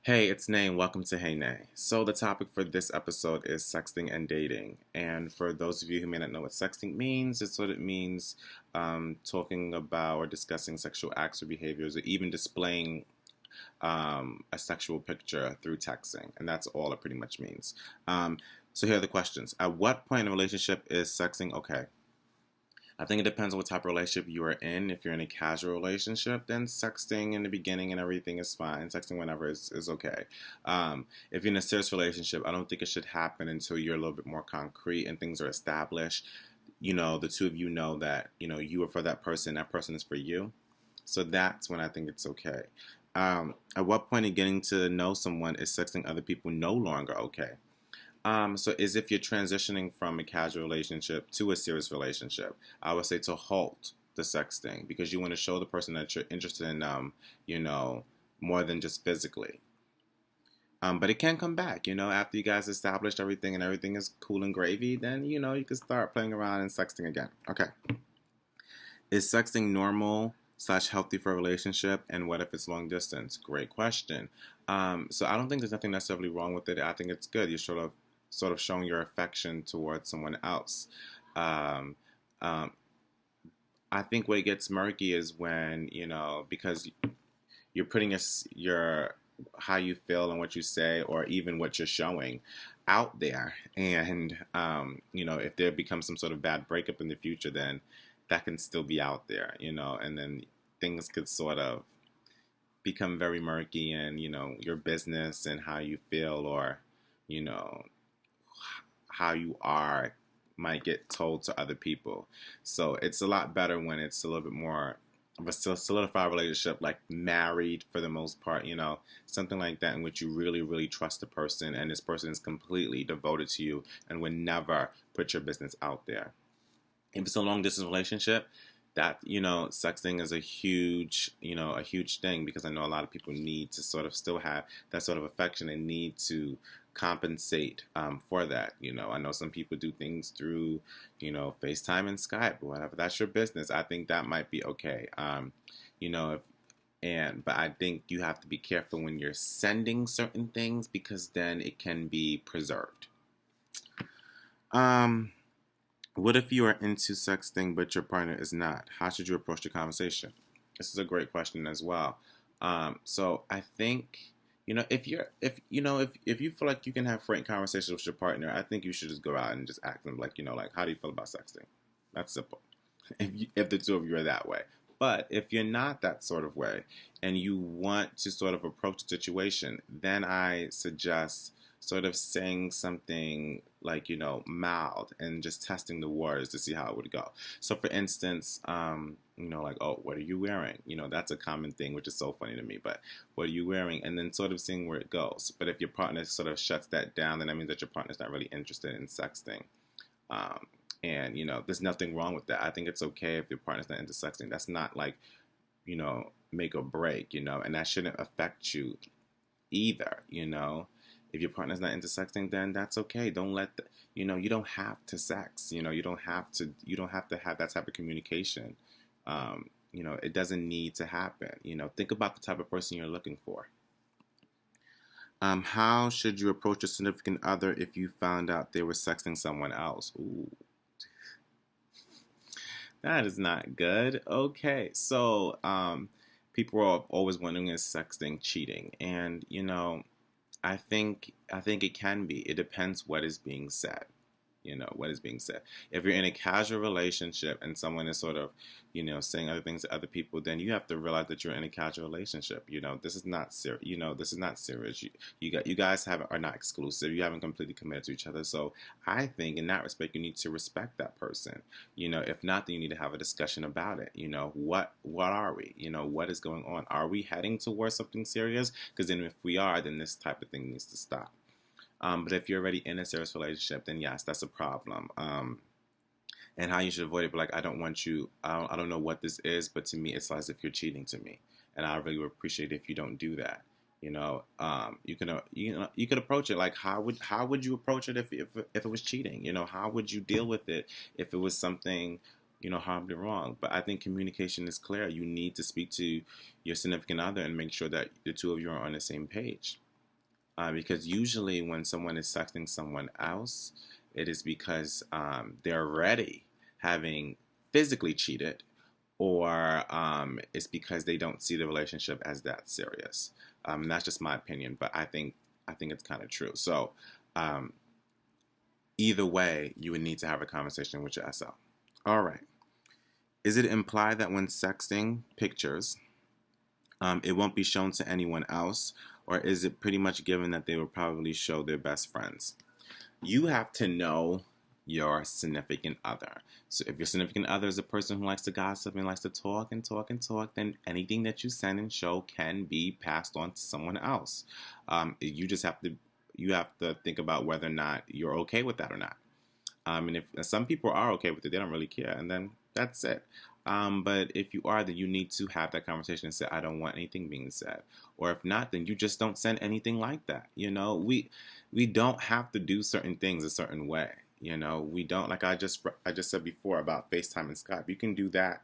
Hey, it's Nay, and welcome to Hey Nay. So, the topic for this episode is sexting and dating. And for those of you who may not know what sexting means, it's what it means talking about or discussing sexual acts or behaviors, or even displaying a sexual picture through texting. And that's all it pretty much means. So, here are the questions. At what point in a relationship is sexting okay? I think it depends on what type of relationship you are in. If you're in a casual relationship, then sexting in the beginning and everything is fine. Sexting whenever is okay. If you're in a serious relationship, I don't think it should happen until you're a little bit more concrete and things are established. You know, the two of you know that, you are for that person is for you. So that's when I think it's okay. At what point in getting to know someone is sexting other people no longer okay? So as if you're transitioning from a casual relationship to a serious relationship, I would say to halt the sexting because you want to show the person that you're interested in, more than just physically. But it can come back, after you guys established everything and everything is cool and gravy, then, you can start playing around and sexting again. Okay. Is sexting normal slash healthy for a relationship? And what if it's long distance? Great question. So I don't think there's nothing necessarily wrong with it. I think it's good. You're sort of showing your affection towards someone else. Um, um, I think what gets murky is when, because you're putting your how you feel and what you say or even what you're showing out there. And, if there becomes some sort of bad breakup in the future, then that can still be out there, and then things could sort of become very murky and, your business and how you feel or, you know, how you are might get told to other people. So it's a lot better when it's a little bit more of a solidified relationship, like married for the most part, something like that in which you really, really trust the person and this person is completely devoted to you and would never put your business out there. If it's a long distance relationship, that sexting is a huge thing because I know a lot of people need to sort of still have that sort of affection and need to compensate for that. I know some people do things through FaceTime and Skype or whatever. That's your business. I think that might be okay. But I think you have to be careful when you're sending certain things because then it can be preserved. What if you are into sexting but your partner is not? How should you approach the conversation? This is a great question as well. So I think if you feel like you can have frank conversations with your partner, I think you should just go out and just ask them like how do you feel about sexting? That's simple. If the two of you are that way. But if you're not that sort of way and you want to sort of approach the situation, then I suggest sort of saying something like, mild and just testing the waters to see how it would go. So for instance, like, oh, what are you wearing? That's a common thing, which is so funny to me, but what are you wearing? And then sort of seeing where it goes. But if your partner sort of shuts that down, then that means that your partner's not really interested in sexting. And, there's nothing wrong with that. I think it's okay if your partner's not into sexting. That's not like, make or break, and that shouldn't affect you either, If your partner's not into sexting, then that's okay. Don't let you don't have to sex. You don't have to have that type of communication. It doesn't need to happen. Think about the type of person you're looking for. How should you approach a significant other if you found out they were sexting someone else? Ooh, that is not good. Okay, so people are always wondering is sexting cheating, and I think it can be. It depends what is being said. What is being said. If you're in a casual relationship and someone is sort of, saying other things to other people, then you have to realize that you're in a casual relationship. This is not serious. This is not serious. You guys are not exclusive. You haven't completely committed to each other. So I think in that respect, you need to respect that person. If not, then you need to have a discussion about it. What are we? What is going on? Are we heading towards something serious? Because then if we are, then this type of thing needs to stop. But if you're already in a serious relationship, then yes, that's a problem. And how you should avoid it, but like, I don't want you, I don't know what this is, but to me, it's as if you're cheating to me. And I really would appreciate it if you don't do that. You could approach it like, how would you approach it if it was cheating? How would you deal with it if it was something, horribly wrong. But I think communication is clear. You need to speak to your significant other and make sure that the two of you are on the same page. Because usually when someone is sexting someone else, it is because they're already having physically cheated, or it's because they don't see the relationship as that serious. And that's just my opinion, but I think it's kind of true. So either way, you would need to have a conversation with your SL. All right. Is it implied that when sexting pictures, it won't be shown to anyone else? Or is it pretty much given that they will probably show their best friends? You have to know your significant other. So if your significant other is a person who likes to gossip and likes to talk and talk and talk, then anything that you send and show can be passed on to someone else. You have to think about whether or not you're okay with that or not. And if some people are okay with it, they don't really care, and then that's it. But if you are, then you need to have that conversation and say, I don't want anything being said. Or if not, then you just don't send anything like that. We don't have to do certain things a certain way. We don't, like I just said before about FaceTime and Skype. You can do that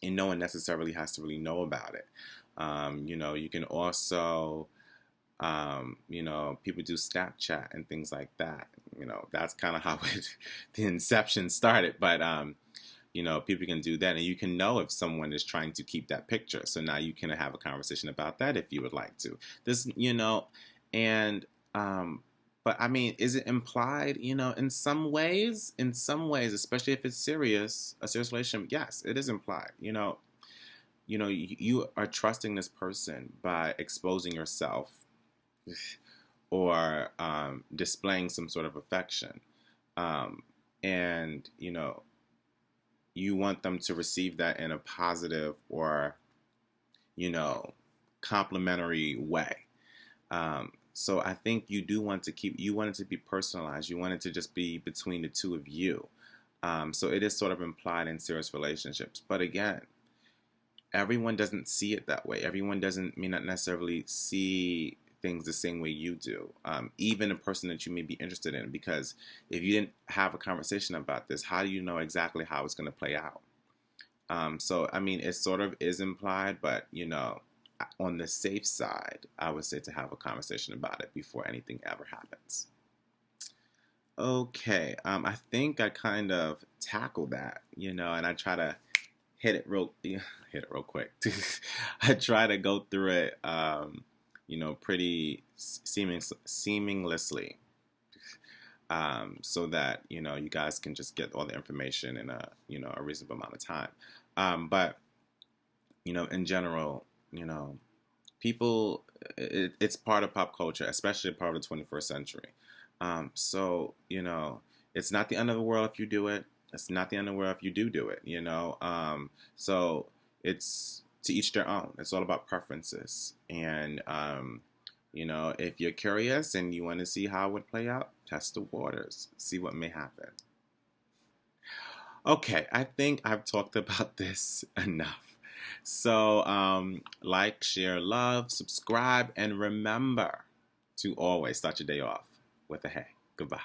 and no one necessarily has to really know about it. You can also, people do Snapchat and things like that. That's kind of how the inception started. But, people can do that, and you can know if someone is trying to keep that picture. So now you can have a conversation about that if you would like to. But I mean, is it implied? In some ways, especially if it's a serious relationship, yes, it is implied. You are trusting this person by exposing yourself or displaying some sort of affection, and you want them to receive that in a positive or complimentary way. So I think you do want it to be personalized. You want it to just be between the two of you. So it is sort of implied in serious relationships. But again, everyone doesn't see it that way. Everyone may not necessarily see things the same way you do. Even a person that you may be interested in, because if you didn't have a conversation about this, how do you know exactly how it's going to play out? So, I mean, it sort of is implied, but, on the safe side, I would say to have a conversation about it before anything ever happens. Okay, I think I kind of tackled that, and I try to hit it real quick. I try to go through it, pretty seamlessly, so that, you guys can just get all the information in a reasonable amount of time. But, in general, people, it's part of pop culture, especially part of the 21st century. So, it's not the end of the world if you do it. It's not the end of the world if you do it, So it's to each their own. It's all about preferences. And, if you're curious and you want to see how it would play out, test the waters, see what may happen. Okay, I think I've talked about this enough. So, like, share, love, subscribe, and remember to always start your day off with a hey. Goodbye.